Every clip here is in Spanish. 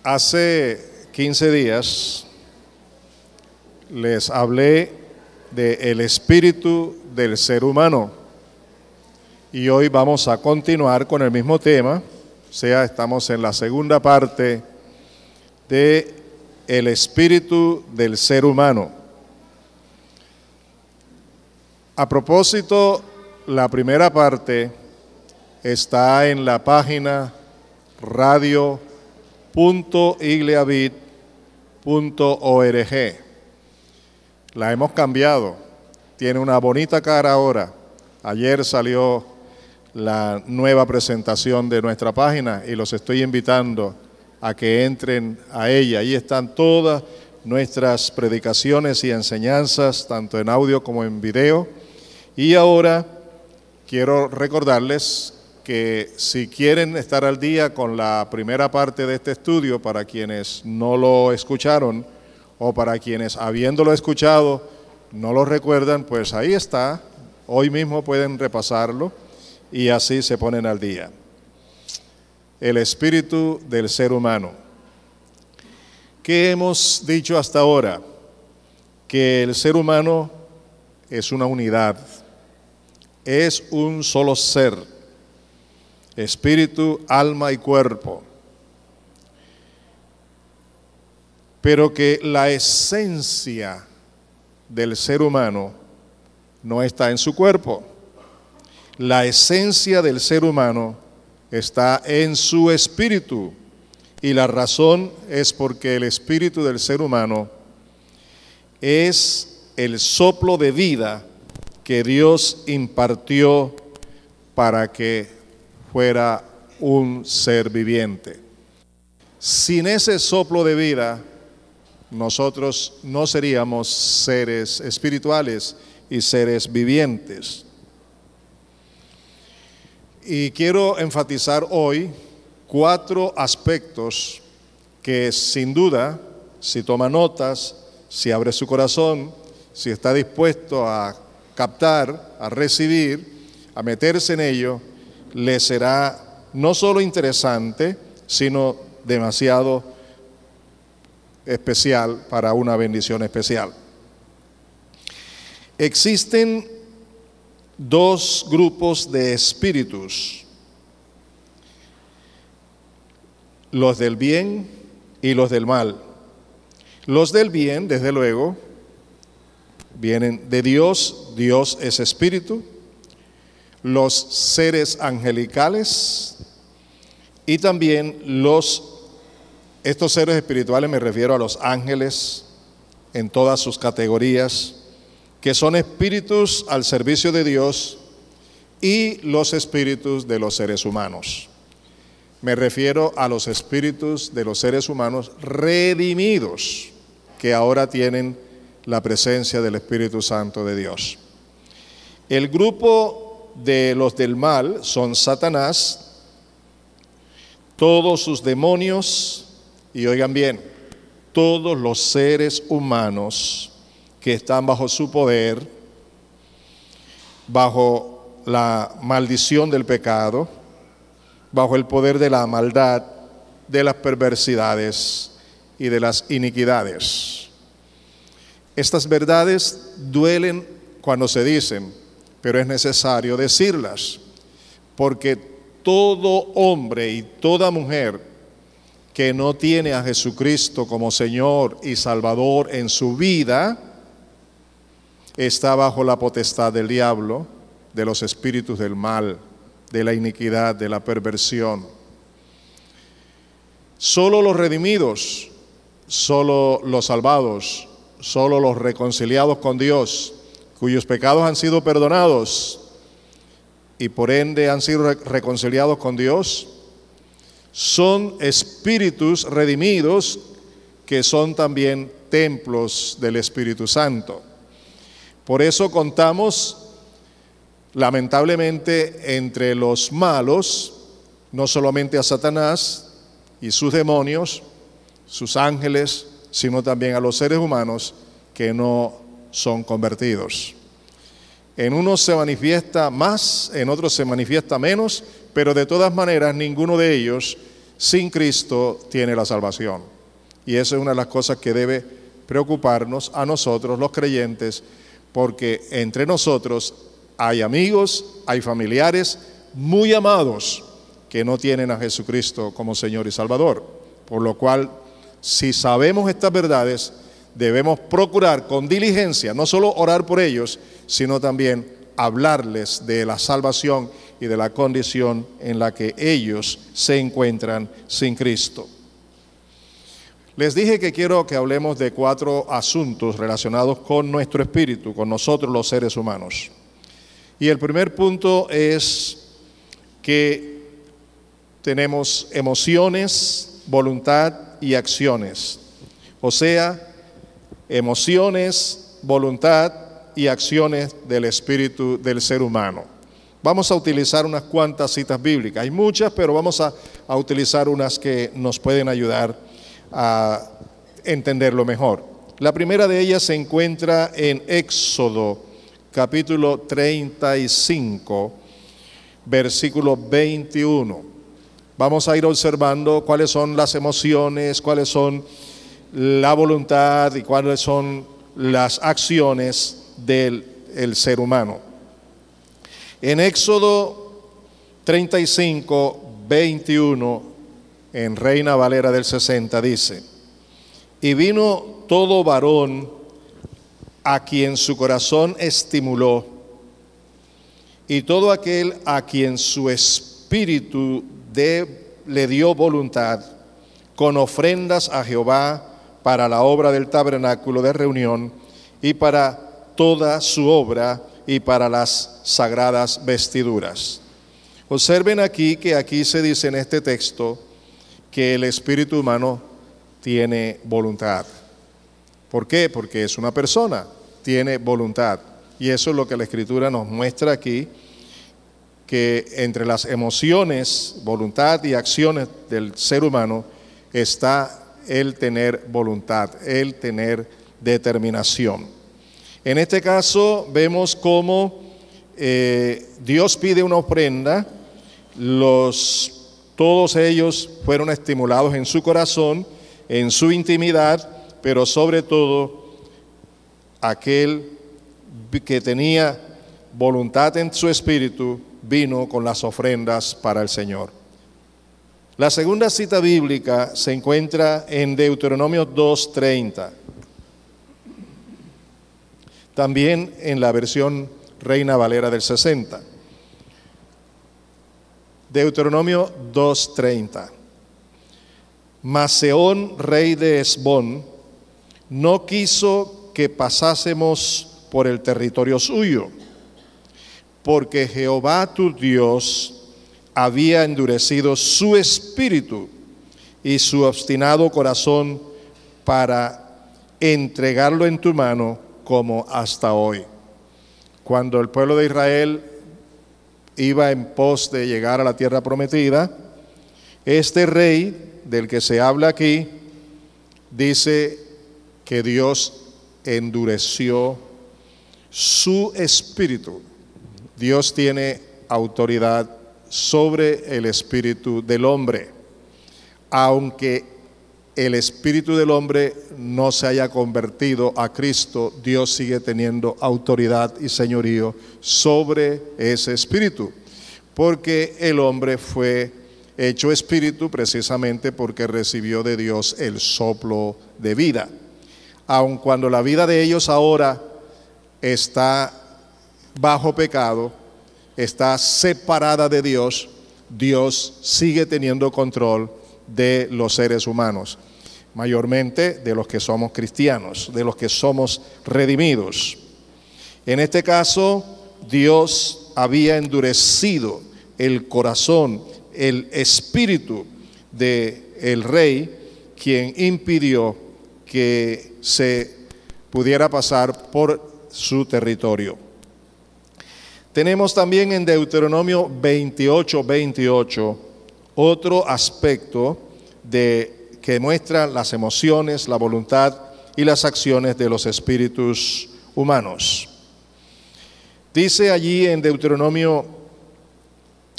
Hace 15 días les hablé del espíritu del ser humano y hoy vamos a continuar con el mismo tema, o sea, estamos en la segunda parte de el espíritu del ser humano. A propósito, la primera parte está en la página radio.igliavid.org. La hemos cambiado, tiene una bonita cara ahora. Ayer salió la nueva presentación de nuestra página y los estoy invitando a que entren a ella. Ahí están todas nuestras predicaciones y enseñanzas, tanto en audio como en video. Y ahora quiero recordarles que si quieren estar al día con la primera parte de este estudio, para quienes no lo escucharon o para quienes habiéndolo escuchado no lo recuerdan, pues ahí está, hoy mismo pueden repasarlo y así se ponen al día. El espíritu del ser humano. ¿Qué hemos dicho hasta ahora? Que el ser humano es una unidad, es un solo ser. Espíritu, alma y cuerpo. Pero que la esencia del ser humano no está en su cuerpo. La esencia del ser humano está en su espíritu. Y la razón es porque el espíritu del ser humano es el soplo de vida que Dios impartió para que fuera un ser viviente. Sin ese soplo de vida, nosotros no seríamos seres espirituales y seres vivientes. Y quiero enfatizar hoy 4 aspectos que sin duda, si toma notas, si abre su corazón, si está dispuesto a captar, a recibir, a meterse en ello, le será no solo interesante, sino demasiado especial para una bendición especial. Existen 2 grupos de espíritus, los del bien y los del mal. Los del bien, desde luego, vienen de Dios, Dios es espíritu, los seres angelicales y también estos seres espirituales, me refiero a los ángeles en todas sus categorías, que son espíritus al servicio de Dios, y los espíritus de los seres humanos. Me refiero a los espíritus de los seres humanos redimidos, que ahora tienen la presencia del Espíritu Santo de Dios. El grupo de los del mal son Satanás, todos sus demonios, y oigan bien, todos los seres humanos que están bajo su poder, bajo la maldición del pecado, bajo el poder de la maldad, de las perversidades y de las iniquidades. Estas verdades duelen cuando se dicen, pero es necesario decirlas, porque todo hombre y toda mujer que no tiene a Jesucristo como Señor y Salvador en su vida, está bajo la potestad del diablo, de los espíritus del mal, de la iniquidad, de la perversión. Solo los redimidos, solo los salvados, solo los reconciliados con Dios, cuyos pecados han sido perdonados y por ende han sido reconciliados con Dios, son espíritus redimidos que son también templos del Espíritu Santo. Por eso contamos, lamentablemente, entre los malos, no solamente a Satanás y sus demonios, sus ángeles, sino también a los seres humanos que no son convertidos. En unos se manifiesta más, en otros se manifiesta menos, pero de todas maneras ninguno de ellos sin Cristo tiene la salvación. Y eso es una de las cosas que debe preocuparnos a nosotros, los creyentes, porque entre nosotros hay amigos, hay familiares muy amados que no tienen a Jesucristo como Señor y Salvador. Por lo cual, si sabemos estas verdades, debemos procurar con diligencia, no solo orar por ellos, sino también hablarles de la salvación y de la condición en la que ellos se encuentran sin Cristo. Les dije que quiero que hablemos de 4 asuntos relacionados con nuestro espíritu, con nosotros los seres humanos. Y el primer punto es que tenemos emociones, voluntad y acciones. O sea, emociones, voluntad y acciones del espíritu del ser humano. Vamos a utilizar unas cuantas citas bíblicas. Hay muchas, pero vamos a utilizar unas que nos pueden ayudar a entenderlo mejor. La primera de ellas se encuentra en Éxodo, capítulo 35, versículo 21. Vamos a ir observando cuáles son las emociones, cuáles son la voluntad y cuáles son las acciones del ser humano. En Éxodo 35, 21, en Reina Valera del 60 dice: y vino todo varón a quien su corazón estimuló, y todo aquel a quien su espíritu le dio voluntad, con ofrendas a Jehová para la obra del tabernáculo de reunión y para toda su obra y para las sagradas vestiduras. Observen aquí que aquí se dice en este texto que el espíritu humano tiene voluntad. ¿Por qué? Porque es una persona, tiene voluntad. Y eso es lo que la Escritura nos muestra aquí, que entre las emociones, voluntad y acciones del ser humano está el tener voluntad, el tener determinación. En este caso vemos cómo Dios pide una ofrenda, todos ellos fueron estimulados en su corazón, en su intimidad, pero sobre todo aquel que tenía voluntad en su espíritu vino con las ofrendas para el Señor. La segunda cita bíblica se encuentra en Deuteronomio 2:30. También en la versión Reina Valera del 60. Deuteronomio 2:30. Mas Sehón, rey de Hesbón, no quiso que pasásemos por el territorio suyo, porque Jehová tu Dios había endurecido su espíritu y su obstinado corazón para entregarlo en tu mano como hasta hoy. Cuando el pueblo de Israel iba en pos de llegar a la tierra prometida, este rey del que se habla aquí dice que Dios endureció su espíritu. Dios tiene autoridad sobre el espíritu del hombre, aunque el espíritu del hombre no se haya convertido a Cristo, Dios sigue teniendo autoridad y señorío sobre ese espíritu, porque el hombre fue hecho espíritu precisamente porque recibió de Dios el soplo de vida. Aun cuando la vida de ellos ahora está bajo pecado, está separada de Dios, Dios sigue teniendo control de los seres humanos, mayormente de los que somos cristianos, de los que somos redimidos. En este caso, Dios había endurecido el corazón, el espíritu del rey, quien impidió que se pudiera pasar por su territorio. Tenemos también en Deuteronomio 28:28 otro aspecto que muestra las emociones, la voluntad y las acciones de los espíritus humanos. Dice allí en Deuteronomio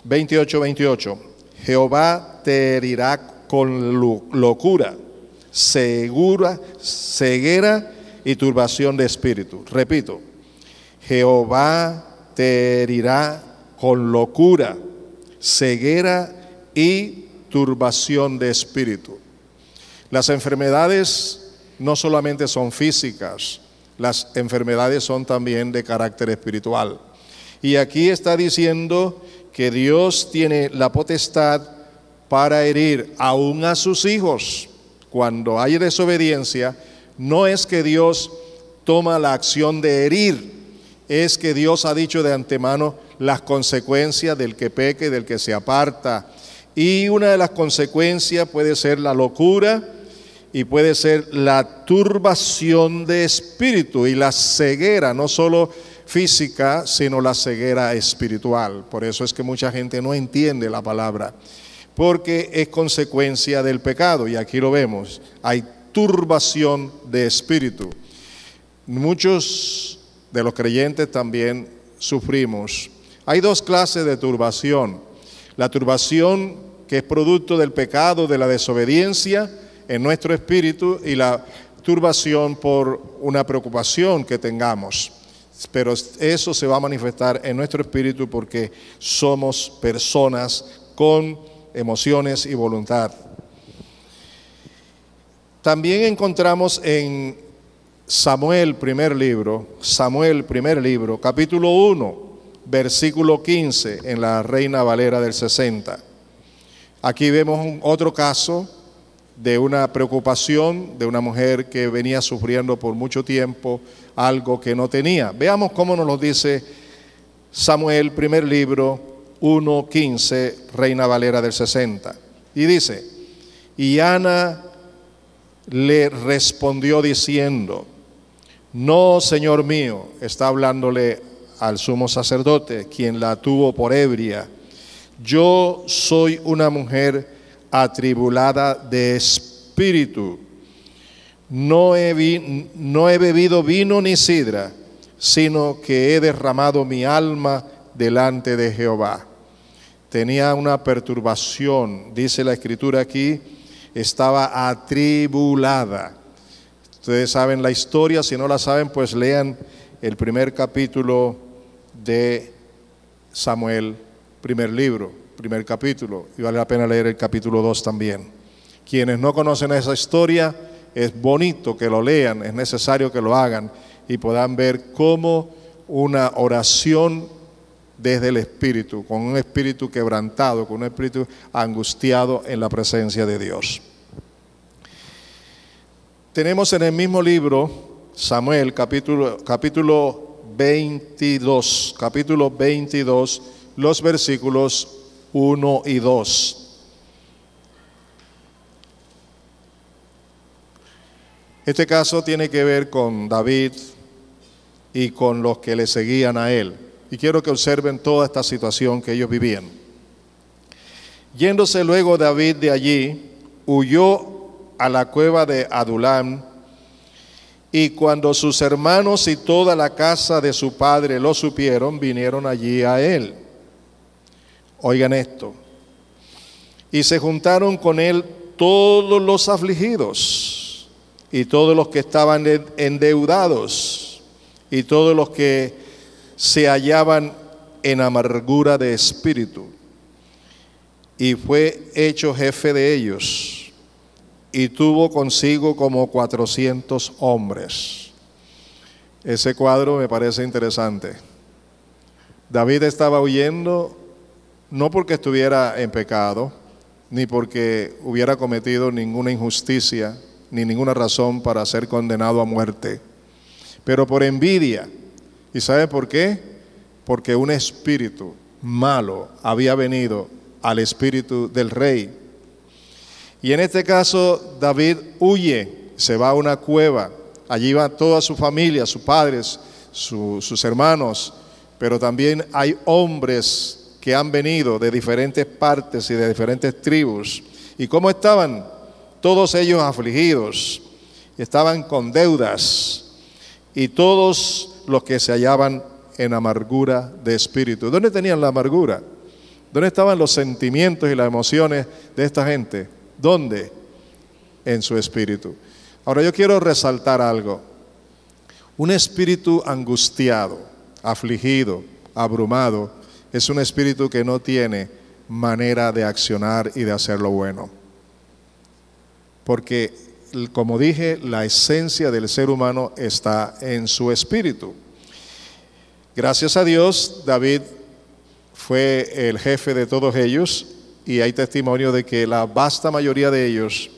28:28, Jehová te herirá con locura, ceguera y turbación de espíritu. Repito, Jehová te herirá con locura, ceguera y turbación de espíritu. Las enfermedades no solamente son físicas, las enfermedades son también de carácter espiritual. Y aquí está diciendo que Dios tiene la potestad para herir aún a sus hijos. Cuando hay desobediencia, no es que Dios toma la acción de herir, es que Dios ha dicho de antemano las consecuencias del que peque, del que se aparta. Y una de las consecuencias puede ser la locura y puede ser la turbación de espíritu y la ceguera, no solo física, sino la ceguera espiritual. Por eso es que mucha gente no entiende la palabra, porque es consecuencia del pecado, y aquí lo vemos, hay turbación de espíritu. Muchos de los creyentes también sufrimos. Hay dos clases de turbación: la turbación que es producto del pecado, de la desobediencia en nuestro espíritu, y la turbación por una preocupación que tengamos. Pero eso se va a manifestar en nuestro espíritu porque somos personas con emociones y voluntad. También encontramos en Samuel, primer libro, capítulo 1, versículo 15, en la Reina Valera del 60. Aquí vemos otro caso de una preocupación de una mujer que venía sufriendo por mucho tiempo algo que no tenía. Veamos cómo nos lo dice Samuel, primer libro, 1:15, Reina Valera del 60. Y dice: y Ana le respondió diciendo: no, señor mío, está hablándole al sumo sacerdote, quien la tuvo por ebria, yo soy una mujer atribulada de espíritu, no he bebido vino ni sidra, sino que he derramado mi alma delante de Jehová. Tenía una perturbación, dice la escritura aquí, estaba atribulada. Ustedes saben la historia, si no la saben, pues lean el primer capítulo de Samuel, primer libro, primer capítulo, y vale la pena leer el capítulo 2 también. Quienes no conocen esa historia, es bonito que lo lean, es necesario que lo hagan y puedan ver cómo una oración desde el espíritu, con un espíritu quebrantado, con un espíritu angustiado en la presencia de Dios. Tenemos en el mismo libro, Samuel, capítulo 22, los versículos 1 y 2. Este caso tiene que ver con David y con los que le seguían a él. Y quiero que observen toda esta situación que ellos vivían. Yéndose luego David de allí, huyó a la cueva de Adulam, y cuando sus hermanos y toda la casa de su padre lo supieron, vinieron allí a él. Oigan esto. Y se juntaron con él todos los afligidos, y todos los que estaban endeudados, y todos los que se hallaban en amargura de espíritu. Y fue hecho jefe de ellos, y tuvo consigo como 400 hombres. Ese cuadro me parece interesante. David estaba huyendo no porque estuviera en pecado, ni porque hubiera cometido ninguna injusticia, ni ninguna razón para ser condenado a muerte, pero por envidia. ¿Y sabe por qué? Porque un espíritu malo había venido al espíritu del rey. Y en este caso David huye, se va a una cueva. Allí va toda su familia, sus padres, sus hermanos, pero también hay hombres que han venido de diferentes partes y de diferentes tribus. ¿Y cómo estaban? Todos ellos afligidos, estaban con deudas, y todos los que se hallaban en amargura de espíritu. ¿Dónde tenían la amargura? ¿Dónde estaban los sentimientos y las emociones de esta gente? ¿Dónde? En su espíritu. Ahora yo quiero resaltar algo. Un espíritu angustiado, afligido, abrumado, es un espíritu que no tiene manera de accionar y de hacer lo bueno. Porque, como dije, la esencia del ser humano está en su espíritu. Gracias a Dios, David fue el jefe de todos ellos y hay testimonio de que la vasta mayoría de ellos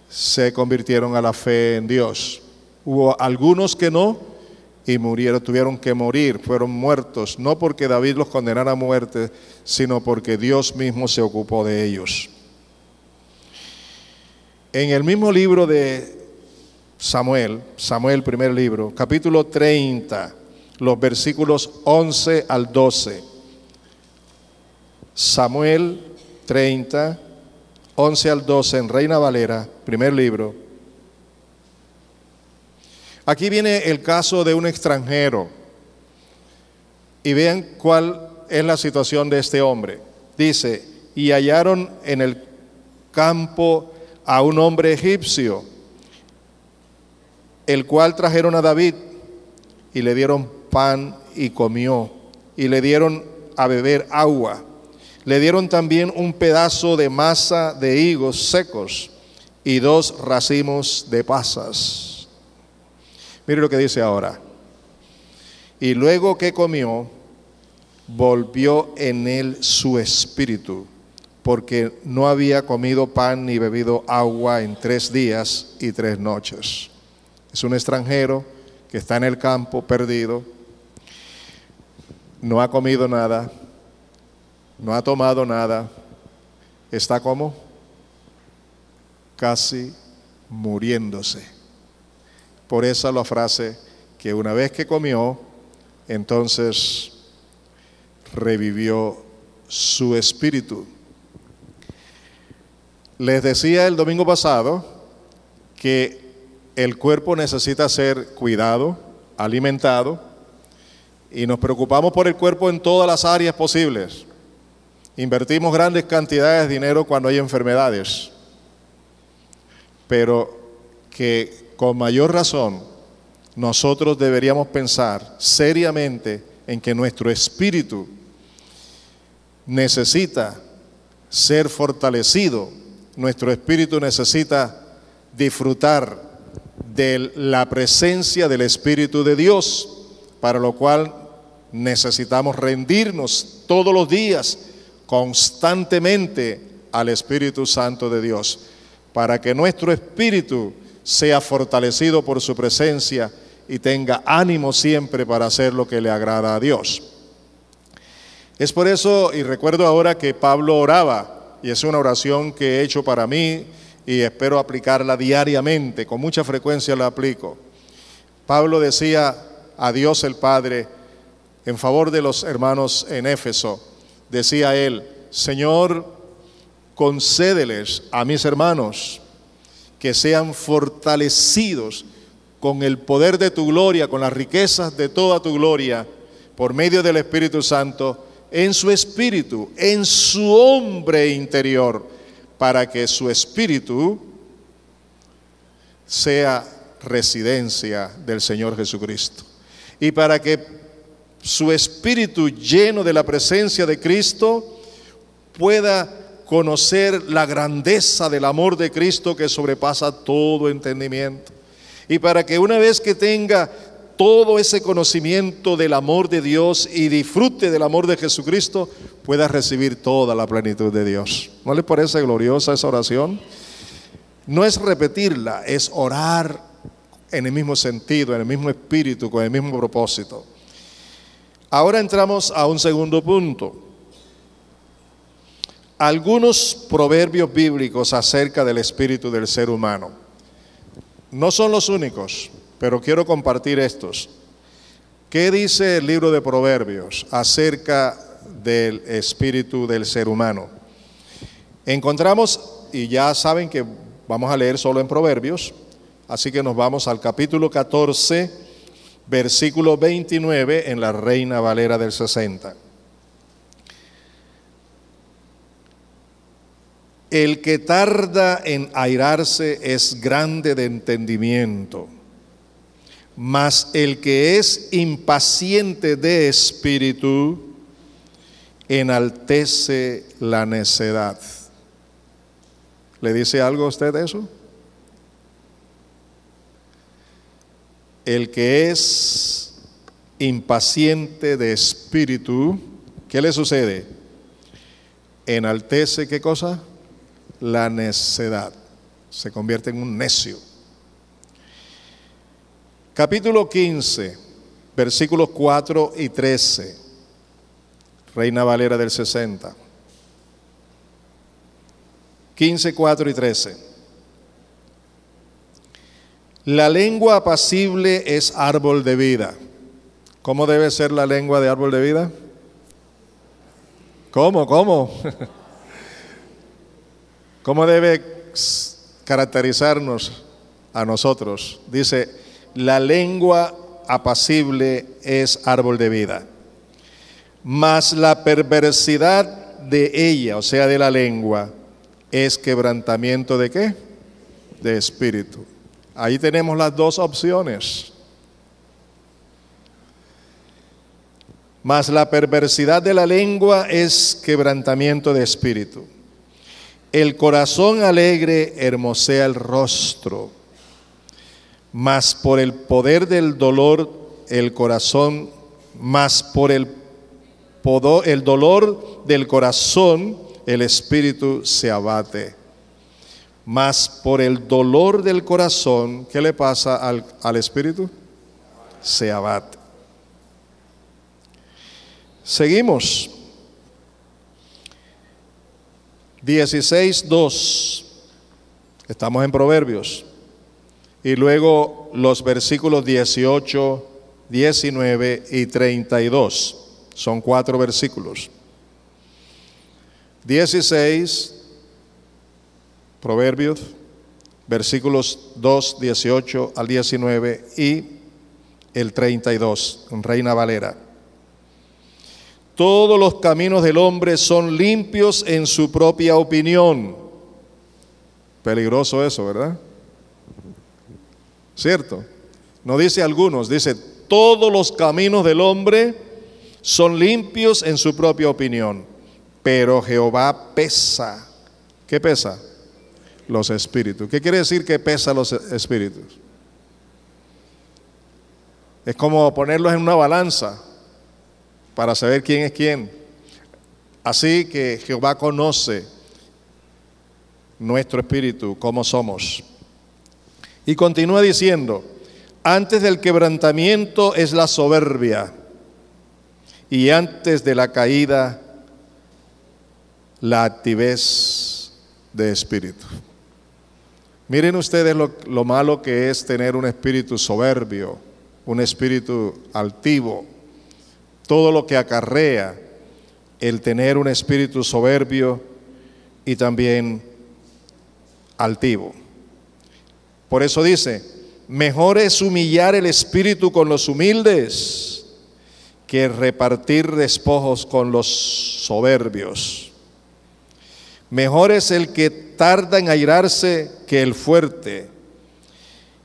se convirtieron a la fe en Dios. Hubo algunos que no y murieron, tuvieron que morir, fueron muertos, no porque David los condenara a muerte, sino porque Dios mismo se ocupó de ellos. En el mismo libro de Samuel, primer libro, capítulo 30, los versículos 11 al 12. Samuel 30, 11 al 12 en Reina Valera, primer libro. Aquí viene el caso de un extranjero y vean cuál es la situación de este hombre. Dice, y hallaron en el campo a un hombre egipcio, el cual trajeron a David y le dieron pan y comió, y le dieron a beber agua. Le dieron también un pedazo de masa de higos secos y 2 racimos de pasas. Mire lo que dice ahora. Y luego que comió, volvió en él su espíritu, porque no había comido pan ni bebido agua en 3 días y 3 noches. Es un extranjero que está en el campo perdido, no ha comido nada, no ha tomado nada, está como casi muriéndose. Por esa la frase que una vez que comió, entonces revivió su espíritu. Les decía el domingo pasado que el cuerpo necesita ser cuidado, alimentado, y nos preocupamos por el cuerpo en todas las áreas posibles. Invertimos grandes cantidades de dinero cuando hay enfermedades, pero que con mayor razón nosotros deberíamos pensar seriamente en que nuestro espíritu necesita ser fortalecido, nuestro espíritu necesita disfrutar de la presencia del Espíritu de Dios, para lo cual necesitamos rendirnos todos los días constantemente al Espíritu Santo de Dios, para que nuestro espíritu sea fortalecido por su presencia y tenga ánimo siempre para hacer lo que le agrada a Dios. Es por eso, y recuerdo ahora que Pablo oraba, y es una oración que he hecho para mí y espero aplicarla diariamente, con mucha frecuencia la aplico. Pablo decía a Dios el Padre, en favor de los hermanos en Éfeso, decía él, Señor, concédeles a mis hermanos que sean fortalecidos con el poder de tu gloria, con las riquezas de toda tu gloria, por medio del Espíritu Santo, en su espíritu, en su hombre interior, para que su espíritu sea residencia del Señor Jesucristo. Y para que su espíritu lleno de la presencia de Cristo pueda conocer la grandeza del amor de Cristo que sobrepasa todo entendimiento. Y para que una vez que tenga todo ese conocimiento del amor de Dios y disfrute del amor de Jesucristo, pueda recibir toda la plenitud de Dios. ¿No les parece gloriosa esa oración? No es repetirla, es orar en el mismo sentido, en el mismo espíritu, con el mismo propósito. Ahora entramos a un segundo punto. Algunos proverbios bíblicos acerca del espíritu del ser humano. No son los únicos, pero quiero compartir estos. ¿Qué dice el libro de Proverbios acerca del espíritu del ser humano? Encontramos, y ya saben que vamos a leer solo en Proverbios, así que nos vamos al capítulo 14, versículo 29 en la Reina Valera del 60. El que tarda en airarse es grande de entendimiento, mas el que es impaciente de espíritu enaltece la necedad. ¿Le dice algo a usted eso? El que es impaciente de espíritu, ¿qué le sucede? Enaltece, ¿qué cosa? La necedad. Se convierte en un necio. Capítulo 15, versículos 4 y 13. Reina Valera del 60. 15, 4 y 13. La lengua apacible es árbol de vida. ¿Cómo debe ser la lengua de árbol de vida? ¿Cómo? ¿Cómo debe caracterizarnos a nosotros? Dice, la lengua apacible es árbol de vida, mas la perversidad de ella, o sea, de la lengua, es quebrantamiento ¿de qué? De espíritu. Ahí tenemos las dos opciones. Mas la perversidad de la lengua es quebrantamiento de espíritu. El corazón alegre hermosea el rostro, mas por el poder del dolor el corazón, mas por el dolor del corazón el espíritu se abate. Mas por el dolor del corazón, ¿qué le pasa al espíritu? Se abate. Seguimos. 16:2. Estamos en Proverbios. Y luego los versículos 18, 19 y 32. Son 4 versículos. 16, Proverbios, versículos 2, 18 al 19 y el 32, en Reina Valera. Todos los caminos del hombre son limpios en su propia opinión. Peligroso eso, ¿verdad? ¿Cierto? No dice algunos, dice todos los caminos del hombre son limpios en su propia opinión, pero Jehová pesa. ¿Qué pesa? Los espíritus. ¿Qué quiere decir que pesa los espíritus? Es como ponerlos en una balanza para saber quién es quién. Así que Jehová conoce nuestro espíritu, cómo somos. Y continúa diciendo, antes del quebrantamiento es la soberbia, y antes de la caída la altivez de espíritu. Miren ustedes lo malo que es tener un espíritu soberbio, un espíritu altivo, todo lo que acarrea el tener un espíritu soberbio y también altivo. Por eso dice, mejor es humillar el espíritu con los humildes que repartir despojos con los soberbios. Mejor es el que tarda en airarse que el fuerte,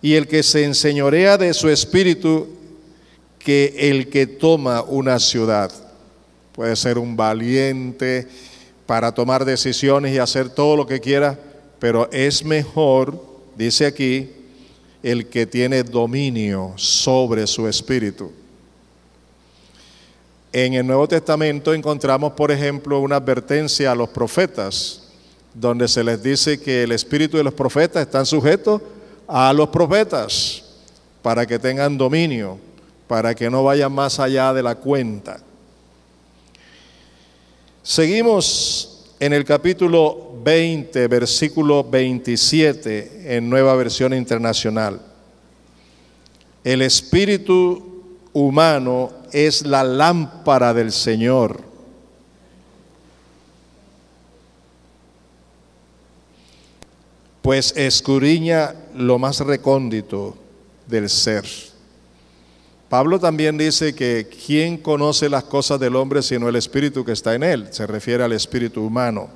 y el que se enseñorea de su espíritu que el que toma una ciudad. Puede ser un valiente para tomar decisiones y hacer todo lo que quiera, pero es mejor, dice aquí, el que tiene dominio sobre su espíritu. En el Nuevo Testamento encontramos, por ejemplo, una advertencia a los profetas, donde se les dice que el espíritu de los profetas están sujetos a los profetas, para que tengan dominio, para que no vayan más allá de la cuenta. Seguimos en el capítulo 20, versículo 27, en Nueva Versión Internacional. El espíritu humano es la lámpara del Señor. Pues escudriña lo más recóndito del ser. Pablo también dice que ¿quién conoce las cosas del hombre sino el espíritu que está en él? Se refiere al espíritu humano.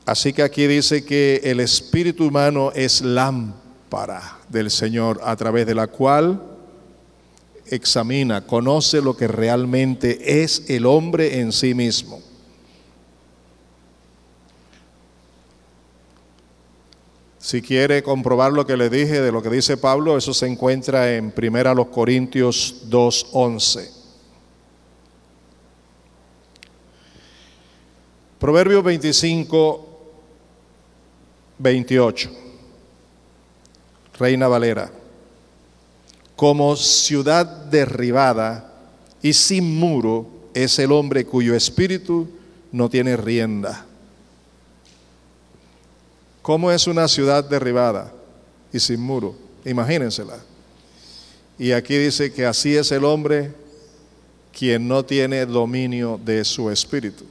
Así que aquí dice que el espíritu humano es lámpara del Señor, a través de la cual examina, conoce lo que realmente es el hombre en sí mismo. Si quiere comprobar lo que le dije de lo que dice Pablo, eso se encuentra en 1 Corintios 2:11. Proverbios 25:28. Reina Valera. Como ciudad derribada y sin muro es el hombre cuyo espíritu no tiene rienda. ¿Cómo es una ciudad derribada y sin muro? Imagínensela. Y aquí dice que así es el hombre quien no tiene dominio de su espíritu.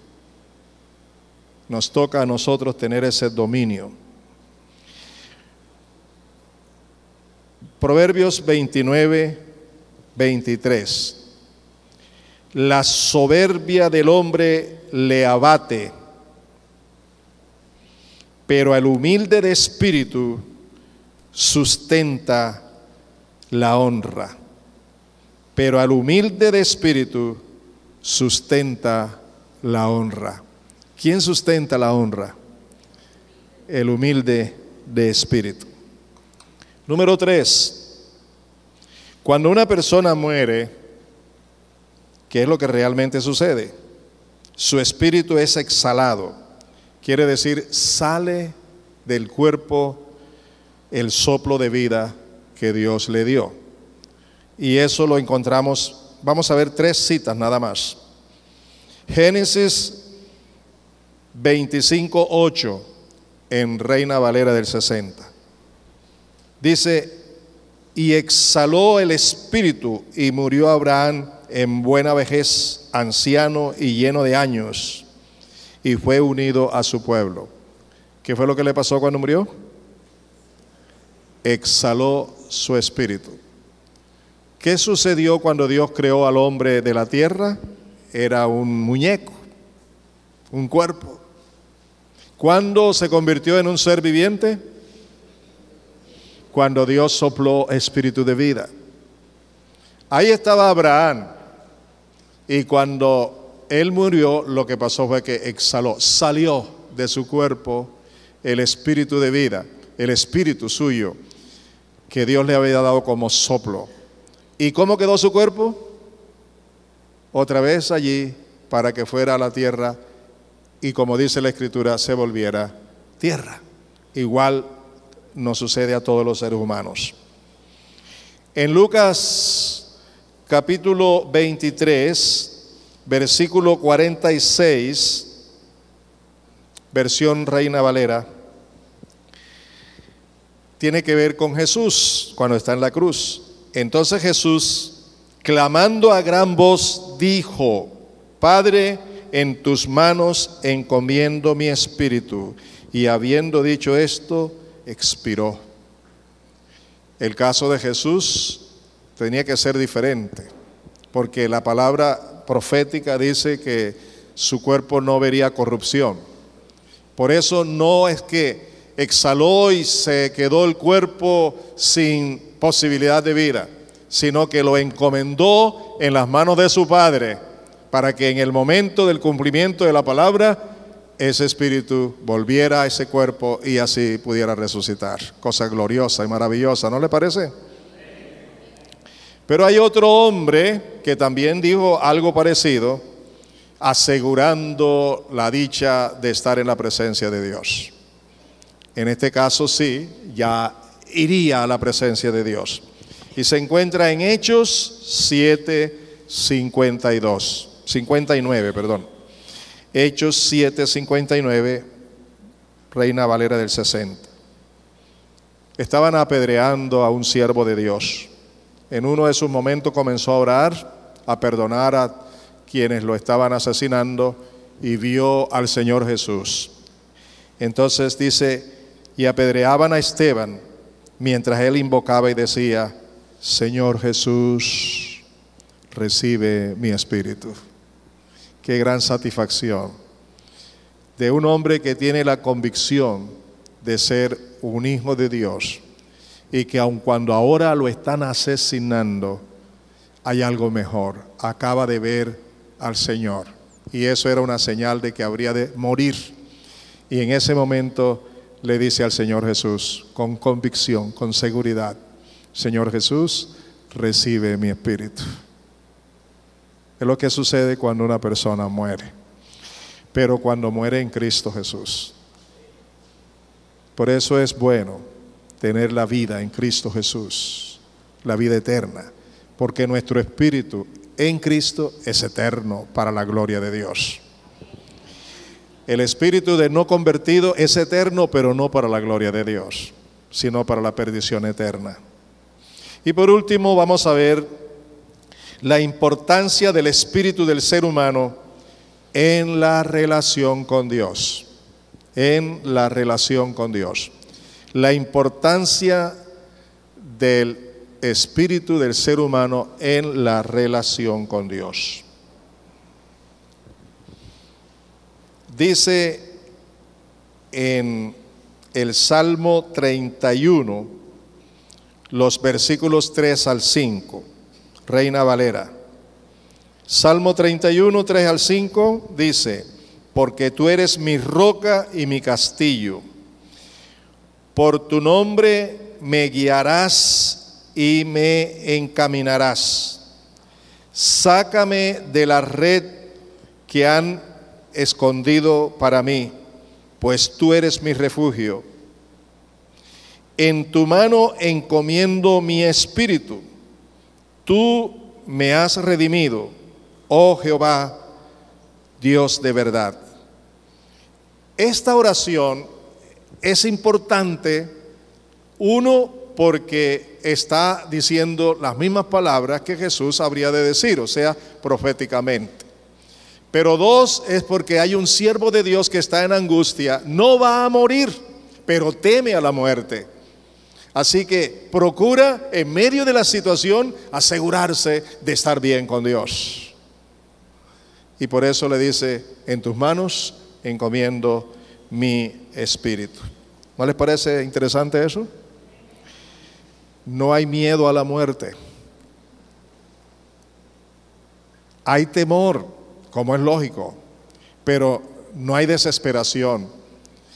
Nos toca a nosotros tener ese dominio. Proverbios 29:23. La soberbia del hombre le abate, pero al humilde de espíritu sustenta la honra. Pero al humilde de espíritu sustenta la honra. ¿Quién sustenta la honra? El humilde de espíritu. Número 3. Cuando una persona muere, ¿qué es lo que realmente sucede? Su espíritu es exhalado. Quiere decir, sale del cuerpo el soplo de vida que Dios le dio. Y eso lo encontramos, vamos a ver 3 citas nada más. Génesis 25:8 en Reina Valera del 60. Dice, y exhaló el espíritu y murió Abraham en buena vejez, anciano y lleno de años, y fue unido a su pueblo. ¿Qué fue lo que le pasó cuando murió? Exhaló su espíritu. ¿Qué sucedió cuando Dios creó al hombre de la tierra? Era un muñeco, un cuerpo. ¿Cuándo se convirtió en un ser viviente? Cuando Dios sopló espíritu de vida. Ahí estaba Abraham, y cuando él murió, lo que pasó fue que exhaló, salió de su cuerpo el espíritu de vida, el espíritu suyo, que Dios le había dado como soplo. ¿Y cómo quedó su cuerpo? Otra vez allí, para que fuera a la tierra, y como dice la Escritura, se volviera tierra. Igual nos sucede a todos los seres humanos. En Lucas capítulo 23, versículo 46, versión Reina Valera, tiene que ver con Jesús cuando está en la cruz. Entonces Jesús, clamando a gran voz, dijo, Padre, en tus manos encomiendo mi espíritu. Y habiendo dicho esto, expiró. El caso de Jesús tenía que ser diferente, porque la palabra profética dice que su cuerpo no vería corrupción. Por eso no es que exhaló y se quedó el cuerpo sin posibilidad de vida, sino que lo encomendó en las manos de su Padre, para que en el momento del cumplimiento de la palabra, ese espíritu volviera a ese cuerpo y así pudiera resucitar. Cosa gloriosa y maravillosa, ¿no le parece? Pero hay otro hombre que también dijo algo parecido, asegurando la dicha de estar en la presencia de Dios. En este caso sí, ya iría a la presencia de Dios. Y se encuentra en Hechos 59. Hechos 7:59, Reina Valera del 60. Estaban apedreando a un siervo de Dios. En uno de sus momentos comenzó a orar, a perdonar a quienes lo estaban asesinando, y vio al Señor Jesús. Entonces dice, y apedreaban a Esteban, mientras él invocaba y decía, Señor Jesús, recibe mi espíritu. Qué gran satisfacción. de un hombre que tiene la convicción de ser un hijo de Dios y que aun cuando ahora lo están asesinando, hay algo mejor. Acaba de ver al Señor y eso era una señal de que habría de morir. Y en ese momento le dice al Señor Jesús con convicción, con seguridad: Señor Jesús, recibe mi espíritu. Es lo que sucede cuando una persona muere, pero cuando muere en Cristo Jesús. Por eso es bueno tener la vida en Cristo Jesús, la vida eterna, porque nuestro espíritu en Cristo es eterno para la gloria de Dios. El espíritu de no convertido es eterno, pero no para la gloria de Dios, sino para la perdición eterna. Y por último vamos a ver la importancia del espíritu del ser humano en la relación con Dios. En la relación con Dios. La importancia del espíritu del ser humano en la relación con Dios. Dice en el Salmo 31, los versículos 3 al 5, Reina Valera. Salmo 31, 3 al 5 dice: porque tú eres mi roca y mi castillo, por tu nombre me guiarás y me encaminarás. Sácame de la red que han escondido para mí, pues tú eres mi refugio. En tu mano encomiendo mi espíritu. Tú me has redimido, oh Jehová, Dios de verdad. Esta oración es importante, uno, porque está diciendo las mismas palabras que Jesús habría de decir, o sea, proféticamente. Pero dos, es porque hay un siervo de Dios que está en angustia, no va a morir, pero teme a la muerte. Así que procura en medio de la situación asegurarse de estar bien con Dios. Y por eso le dice: en tus manos encomiendo mi espíritu. ¿No les parece interesante eso? No hay miedo a la muerte. Hay temor, como es lógico, pero no hay desesperación.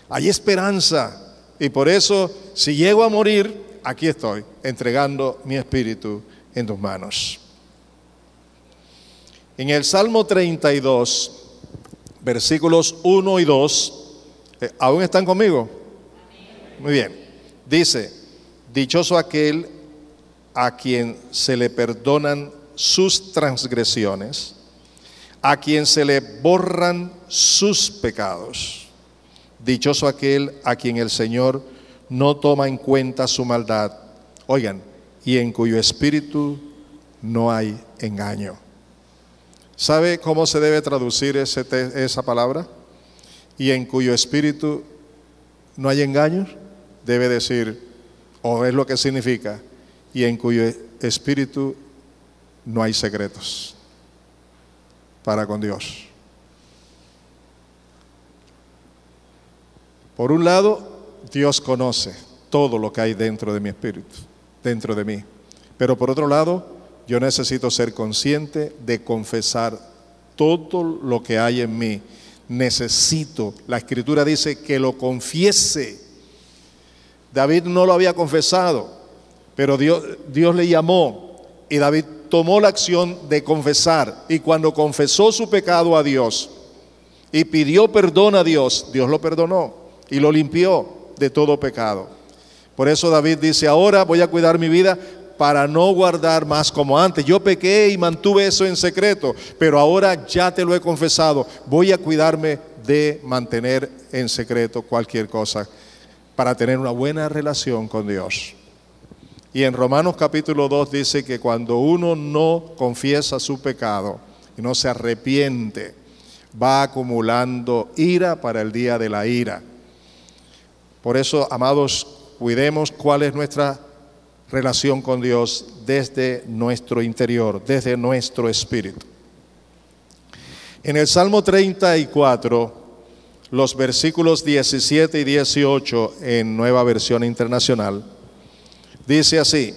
Hay esperanza. Y por eso, si llego a morir, aquí estoy, entregando mi espíritu en tus manos. En el Salmo 32, versículos 1 y 2, ¿aún están conmigo? Muy bien. Dice: dichoso aquel a quien se le perdonan sus transgresiones, a quien se le borran sus pecados. Dichoso aquel a quien el Señor no toma en cuenta su maldad. Oigan, y en cuyo espíritu no hay engaño. ¿Sabe cómo se debe traducir esa palabra? Y en cuyo espíritu no hay engaños. Debe decir, o es lo que significa, y en cuyo espíritu no hay secretos para con Dios. Por un lado, Dios conoce todo lo que hay dentro de mi espíritu, dentro de mí. Pero por otro lado, yo necesito ser consciente de confesar todo lo que hay en mí. Necesito, la Escritura dice que lo confiese. David no lo había confesado, pero Dios le llamó y David tomó la acción de confesar. Y cuando confesó su pecado a Dios y pidió perdón a Dios, Dios lo perdonó y lo limpió de todo pecado. Por eso David dice: ahora voy a cuidar mi vida para no guardar más como antes. Yo pequé y mantuve eso en secreto, pero ahora ya te lo he confesado. Voy a cuidarme de mantener en secreto cualquier cosa para tener una buena relación con Dios. Y en Romanos capítulo 2 dice que cuando uno no confiesa su pecado y no se arrepiente, va acumulando ira para el día de la ira. Por eso, amados, cuidemos cuál es nuestra relación con Dios desde nuestro interior, desde nuestro espíritu. En el Salmo 34, los versículos 17 y 18 en Nueva Versión Internacional. Dice así: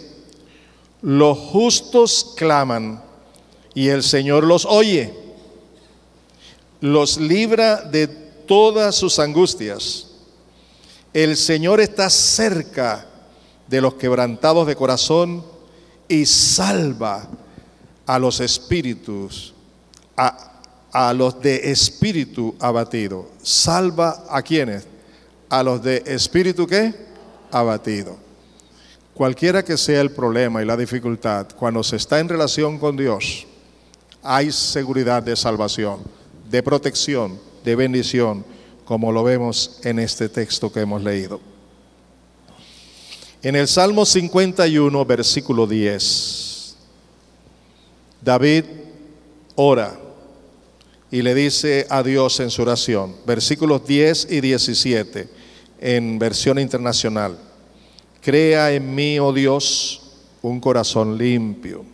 los justos claman y el Señor los oye, los libra de todas sus angustias. El Señor está cerca de los quebrantados de corazón y salva a los espíritus, a los de espíritu abatido. ¿Salva a quiénes? A los de espíritu ¿qué? Abatido. Cualquiera que sea el problema y la dificultad, cuando se está en relación con Dios, hay seguridad de salvación, de protección, de bendición, como lo vemos en este texto que hemos leído. En el Salmo 51, versículo 10, David ora y le dice a Dios en su oración, versículos 10 y 17, en versión internacional: crea en mí, oh Dios, un corazón limpio,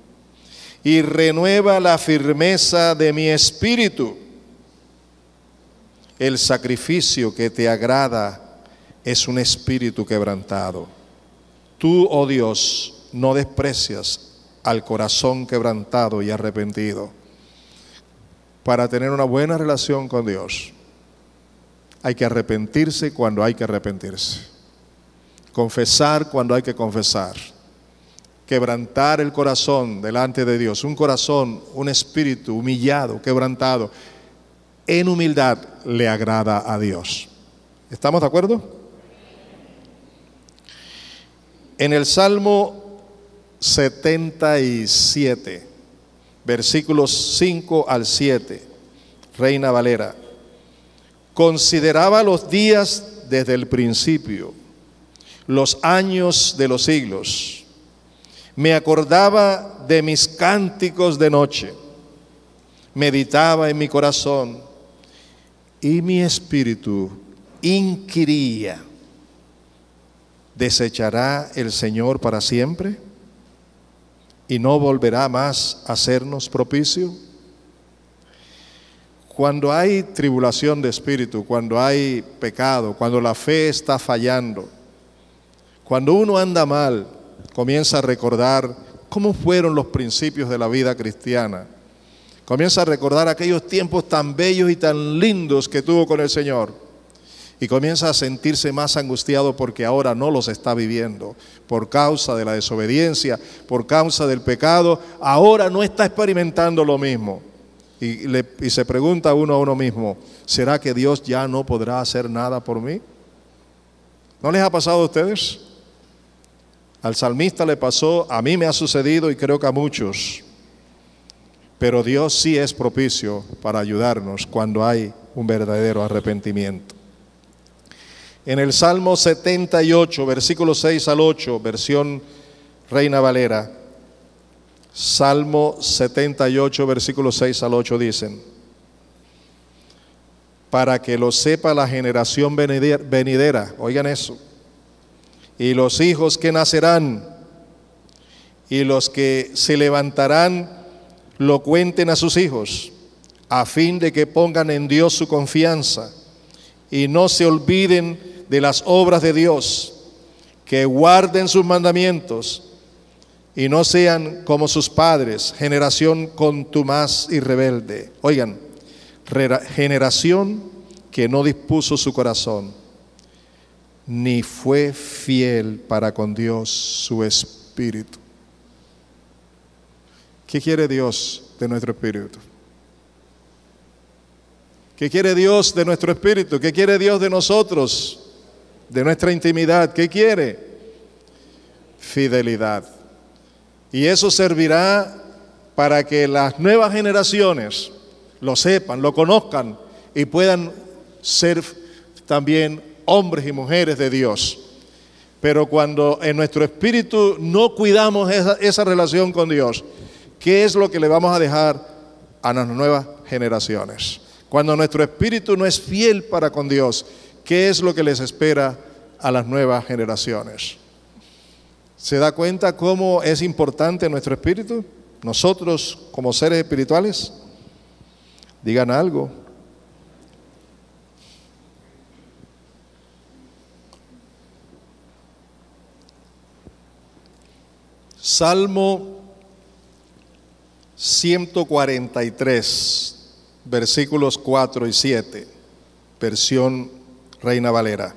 y renueva la firmeza de mi espíritu. El sacrificio que te agrada es un espíritu quebrantado. Tú, oh Dios, no desprecias al corazón quebrantado y arrepentido. Para tener una buena relación con Dios, hay que arrepentirse cuando hay que arrepentirse, confesar cuando hay que confesar, quebrantar el corazón delante de Dios, un corazón, un espíritu humillado, quebrantado, en humildad le agrada a Dios. ¿Estamos de acuerdo? En el Salmo 77, versículos 5 al 7, Reina Valera: consideraba los días desde el principio, los años de los siglos. Me acordaba de mis cánticos de noche, meditaba en mi corazón, y mi espíritu inquiría: ¿desechará el Señor para siempre? ¿Y no volverá más a hacernos propicio? Cuando hay tribulación de espíritu, cuando hay pecado, cuando la fe está fallando, cuando uno anda mal, comienza a recordar cómo fueron los principios de la vida cristiana. Comienza a recordar aquellos tiempos tan bellos y tan lindos que tuvo con el Señor. Y comienza a sentirse más angustiado porque ahora no los está viviendo. Por causa de la desobediencia, por causa del pecado, ahora no está experimentando lo mismo. Y se pregunta uno a uno mismo: ¿será que Dios ya no podrá hacer nada por mí? ¿No les ha pasado a ustedes? Al salmista le pasó, a mí me ha sucedido y creo que a muchos. Pero Dios sí es propicio para ayudarnos cuando hay un verdadero arrepentimiento. En el Salmo 78, versículos 6 al 8, versión Reina Valera, Salmo 78, versículos 6 al 8 dicen: para que lo sepa la generación venidera, oigan eso, y los hijos que nacerán, y los que se levantarán, lo cuenten a sus hijos, a fin de que pongan en Dios su confianza, y no se olviden de las obras de Dios, que guarden sus mandamientos, y no sean como sus padres, generación contumaz y rebelde. Oigan, generación que no dispuso su corazón, ni fue fiel para con Dios su espíritu. ¿Qué quiere Dios de nuestro espíritu? ¿Qué quiere Dios de nuestro espíritu? ¿Qué quiere Dios de nosotros? De nuestra intimidad. ¿Qué quiere? Fidelidad. Y eso servirá para que las nuevas generaciones lo sepan, lo conozcan y puedan ser también hombres y mujeres de Dios. Pero cuando en nuestro espíritu no cuidamos esa relación con Dios, ¿qué es lo que le vamos a dejar a las nuevas generaciones? Cuando nuestro espíritu no es fiel para con Dios, ¿qué es lo que les espera a las nuevas generaciones? ¿Se da cuenta cómo es importante nuestro espíritu? Nosotros como seres espirituales, digan algo. Salmo 143, versículos 4 y 7, versión Reina Valera.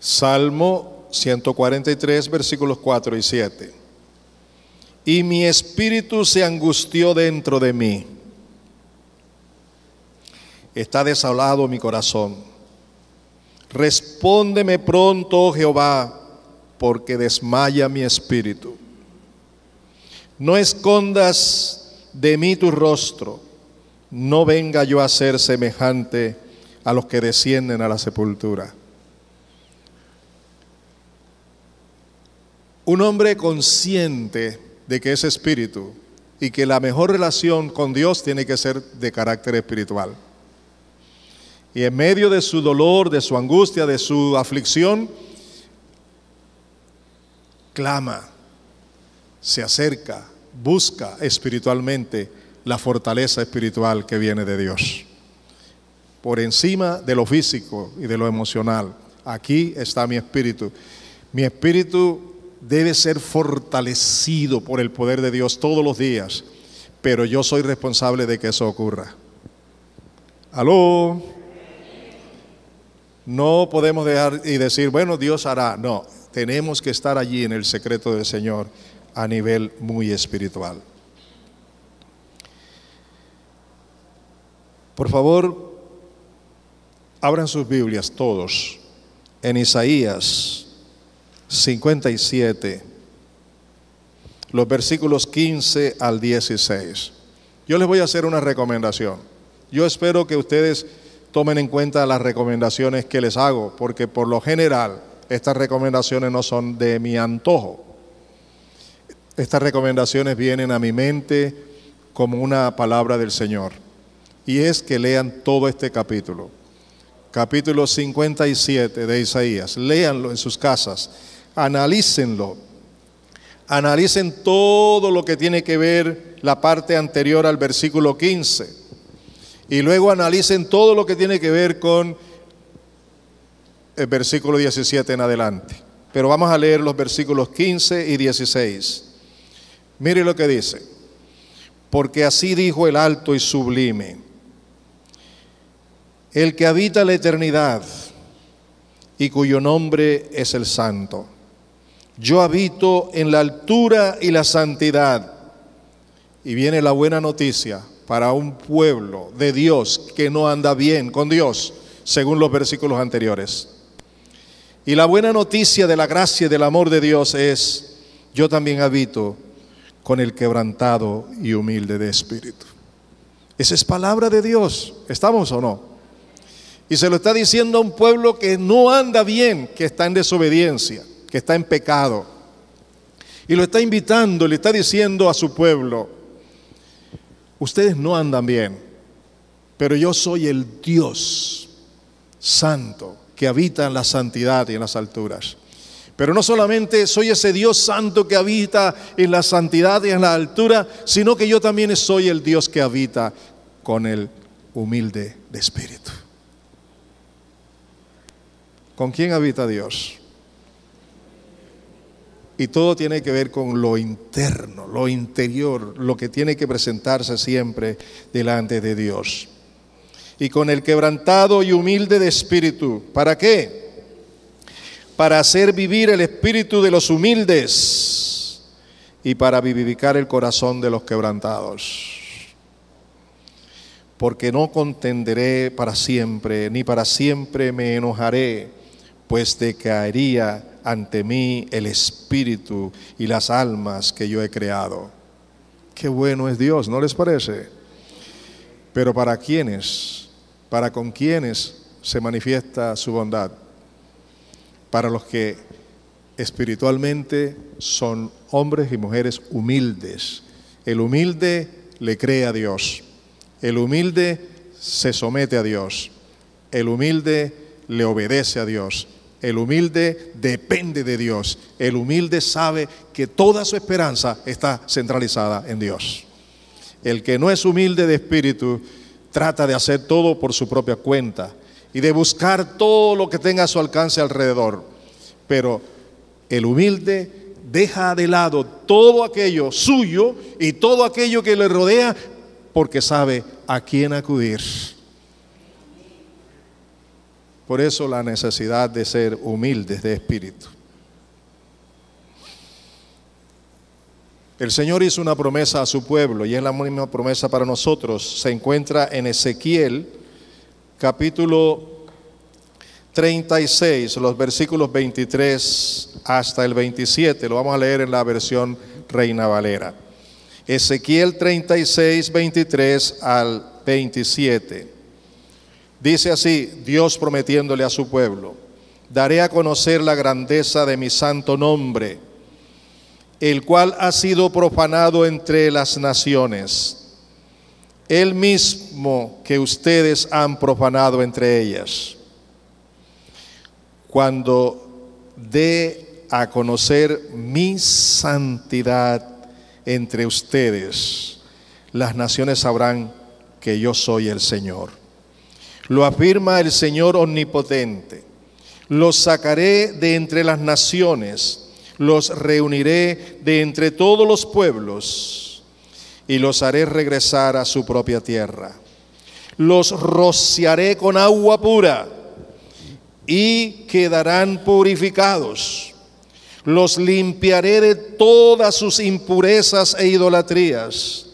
Salmo 143, versículos 4 y 7. Y mi espíritu se angustió dentro de mí. Está desolado mi corazón. Respóndeme pronto, oh Jehová, porque desmaya mi espíritu. No escondas de mí tu rostro, no venga yo a ser semejante a los que descienden a la sepultura. Un hombre consciente de que es espíritu y que la mejor relación con Dios tiene que ser de carácter espiritual. Y en medio de su dolor, de su angustia, de su aflicción, clama, se acerca, busca espiritualmente la fortaleza espiritual que viene de Dios. Por encima de lo físico y de lo emocional, aquí está mi espíritu. Mi espíritu debe ser fortalecido por el poder de Dios todos los días, pero yo soy responsable de que eso ocurra. ¿Aló? No podemos dejar y decir, bueno, Dios hará. No, tenemos que estar allí en el secreto del Señor a nivel muy espiritual. Por favor, abran sus Biblias todos en Isaías 57, los versículos 15 al 16. Yo les voy a hacer una recomendación. Yo espero que ustedes tomen en cuenta las recomendaciones que les hago, porque por lo general estas recomendaciones no son de mi antojo. Estas recomendaciones vienen a mi mente como una palabra del Señor. Y es que lean todo este capítulo. Capítulo 57 de Isaías. Léanlo en sus casas. Analícenlo. Analicen todo lo que tiene que ver la parte anterior al versículo 15. Y luego analicen todo lo que tiene que ver con el versículo 17 en adelante. Pero vamos a leer los versículos 15 y 16. Mire lo que dice. Porque así dijo el alto y sublime, el que habita la eternidad y cuyo nombre es el Santo. Yo habito en la altura y la santidad. Y viene la buena noticia para un pueblo de Dios que no anda bien con Dios, según los versículos anteriores. Y la buena noticia de la gracia y del amor de Dios es, yo también habito con el quebrantado y humilde de espíritu. Esa es palabra de Dios, ¿estamos o no? Y se lo está diciendo a un pueblo que no anda bien, que está en desobediencia, que está en pecado. Y lo está invitando, le está diciendo a su pueblo, ustedes no andan bien, pero yo soy el Dios santo que habita en la santidad y en las alturas. Pero no solamente soy ese Dios santo que habita en la santidad y en la altura, sino que yo también soy el Dios que habita con el humilde de espíritu. ¿Con quién habita Dios? Y todo tiene que ver con lo interno, lo interior, lo que tiene que presentarse siempre delante de Dios. Y con el quebrantado y humilde de espíritu. ¿Para qué? Para hacer vivir el espíritu de los humildes y para vivificar el corazón de los quebrantados. Porque no contenderé para siempre, ni para siempre me enojaré, pues decaería ante mí el espíritu y las almas que yo he creado. Qué bueno es Dios, ¿no les parece? Pero ¿para quiénes? ¿Para con quiénes se manifiesta su bondad? Para los que espiritualmente son hombres y mujeres humildes. El humilde le cree a Dios. El humilde se somete a Dios. El humilde le obedece a Dios. El humilde depende de Dios. El humilde sabe que toda su esperanza está centralizada en Dios. El que no es humilde de espíritu trata de hacer todo por su propia cuenta y de buscar todo lo que tenga a su alcance alrededor. Pero El humilde deja de lado todo aquello suyo y todo aquello que le rodea porque sabe a quién acudir. Por eso la necesidad de ser humildes de espíritu. El Señor hizo una promesa a su pueblo y es la misma promesa para nosotros. Se encuentra en Ezequiel, capítulo 36, los versículos 23 hasta el 27. Lo vamos a leer en la versión Reina Valera. Ezequiel 36, 23 al 27. Dice así, Dios prometiéndole a su pueblo: daré a conocer la grandeza de mi santo nombre, el cual ha sido profanado entre las naciones, el mismo que ustedes han profanado entre ellas. Cuando dé a conocer mi santidad entre ustedes, las naciones sabrán que yo soy el Señor. Lo afirma el Señor omnipotente. Los sacaré de entre las naciones, los reuniré de entre todos los pueblos y los haré regresar a su propia tierra. Los rociaré con agua pura y quedarán purificados. Los limpiaré de todas sus impurezas e idolatrías.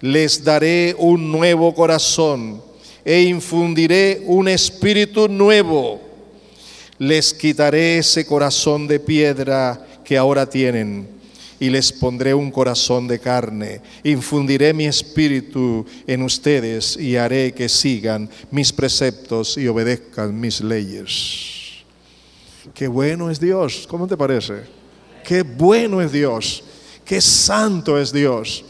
Les daré un nuevo corazón e infundiré un espíritu nuevo. Les quitaré ese corazón de piedra que ahora tienen y les pondré un corazón de carne. Infundiré mi espíritu en ustedes y haré que sigan mis preceptos y obedezcan mis leyes. Qué bueno es Dios. ¿Cómo te parece? Qué bueno es Dios. Qué santo es Dios.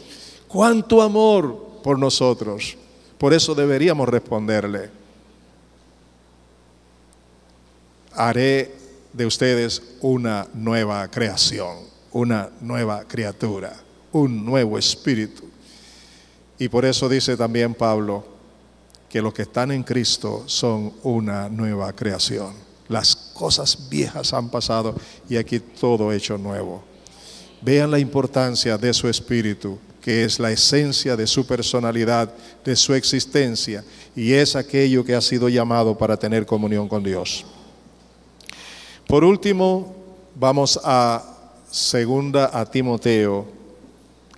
Cuánto amor por nosotros. Por eso deberíamos responderle: haré de ustedes una nueva creación, una nueva criatura, un nuevo espíritu. Y por eso dice también Pablo que los que están en Cristo son una nueva creación. Las cosas viejas han pasado y aquí todo hecho nuevo. Vean la importancia de su espíritu, que es la esencia de su personalidad, de su existencia, y es aquello que ha sido llamado para tener comunión con Dios. Por último, vamos a 2 Timoteo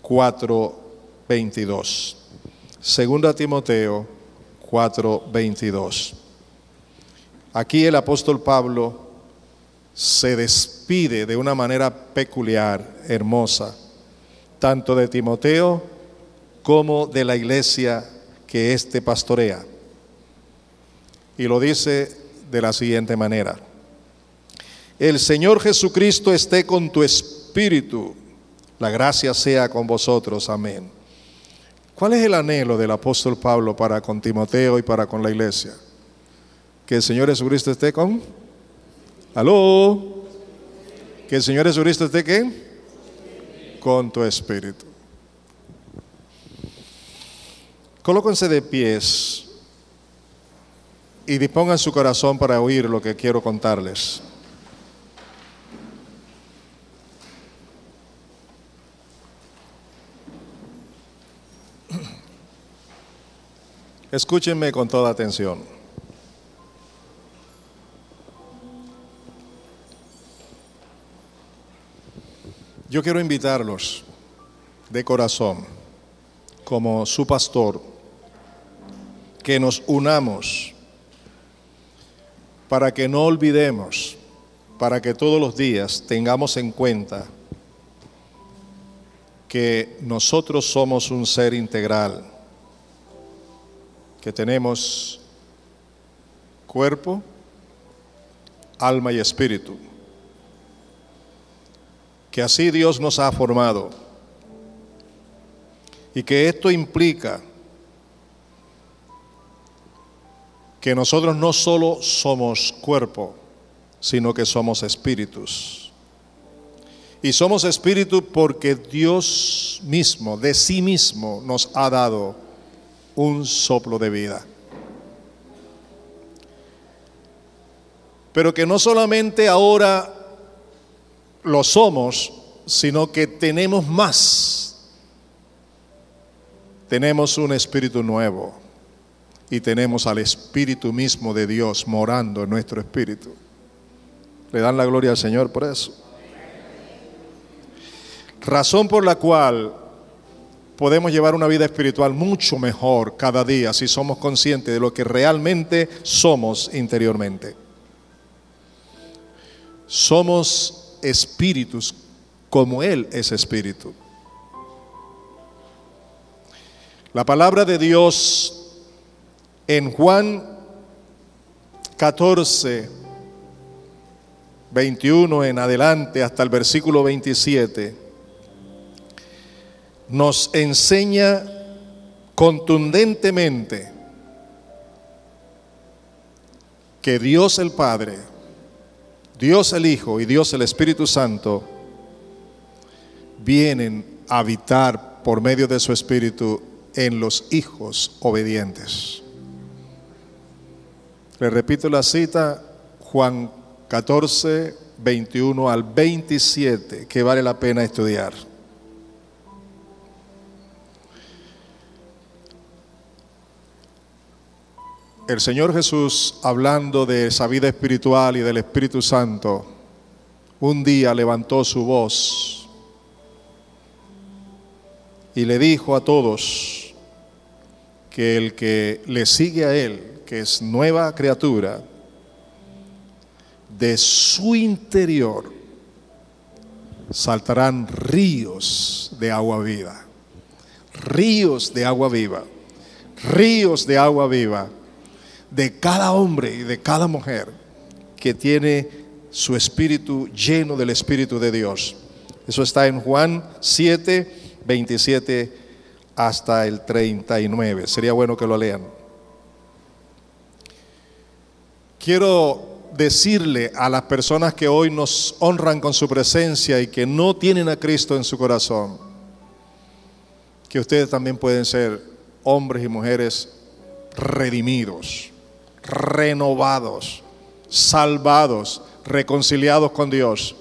4:22. 2 Timoteo 4:22. Aquí el apóstol Pablo se despide de una manera peculiar, hermosa, tanto de Timoteo como de la iglesia que éste pastorea. Y lo dice de la siguiente manera: el Señor Jesucristo esté con tu espíritu, la gracia sea con vosotros, amén. ¿Cuál es el anhelo del apóstol Pablo para con Timoteo y para con la iglesia? Que el Señor Jesucristo esté con... ¿Aló? Que el Señor Jesucristo esté ¿qué? Con tu espíritu. Colóquense de pies y dispongan su corazón para oír lo que quiero contarles. Escúchenme con toda atención. Yo quiero invitarlos de corazón, como su pastor, que nos unamos para que no olvidemos, para que todos los días tengamos en cuenta que nosotros somos un ser integral, que tenemos cuerpo, alma y espíritu, que así Dios nos ha formado y que esto implica que nosotros no solo somos cuerpo, sino que somos espíritus. Y somos espíritu porque Dios mismo, de sí mismo, nos ha dado un soplo de vida. Pero que no solamente ahora lo somos, sino que tenemos más. Tenemos un espíritu nuevo y tenemos al Espíritu mismo de Dios morando en nuestro espíritu. ¿Le dan la gloria al Señor por eso? Razón por la cual podemos llevar una vida espiritual mucho mejor cada día si somos conscientes de lo que realmente somos interiormente. Somos espíritus como Él es espíritu. La palabra de Dios en Juan 14, 21 en adelante hasta el versículo 27, nos enseña contundentemente que Dios el Padre, Dios el Hijo y Dios el Espíritu Santo vienen a habitar por medio de su Espíritu en los hijos obedientes. Le repito la cita, Juan 14, 21 al 27, que vale la pena estudiar. El Señor Jesús, hablando de esa vida espiritual y del Espíritu Santo, un día levantó su voz y le dijo a todos que el que le sigue a Él, que es nueva criatura, de su interior saltarán ríos de agua viva, ríos de agua viva, ríos de agua viva, de cada hombre y de cada mujer que tiene su espíritu lleno del Espíritu de Dios. Eso está en Juan 7, 27 hasta el 39. Sería bueno que lo lean. Quiero decirle a las personas que hoy nos honran con su presencia y que no tienen a Cristo en su corazón, que ustedes también pueden ser hombres y mujeres redimidos, renovados, salvados, reconciliados con Dios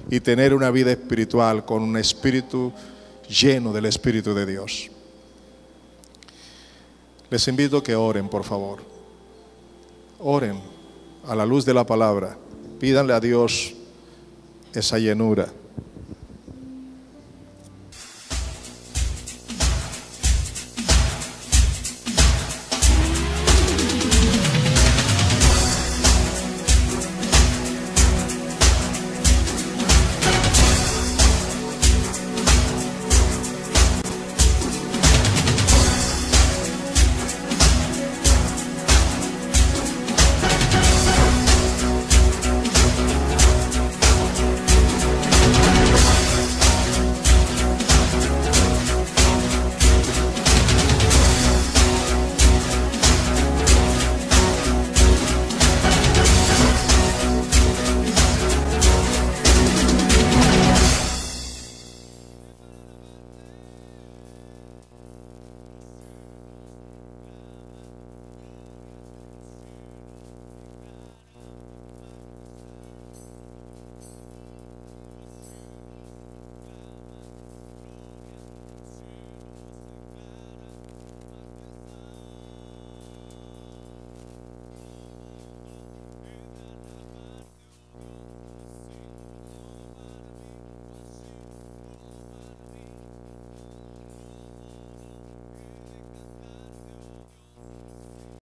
y tener una vida espiritual con un espíritu lleno del Espíritu de Dios. Les invito a que oren, por favor. Oren a la luz de la palabra. Pídanle a Dios esa llenura.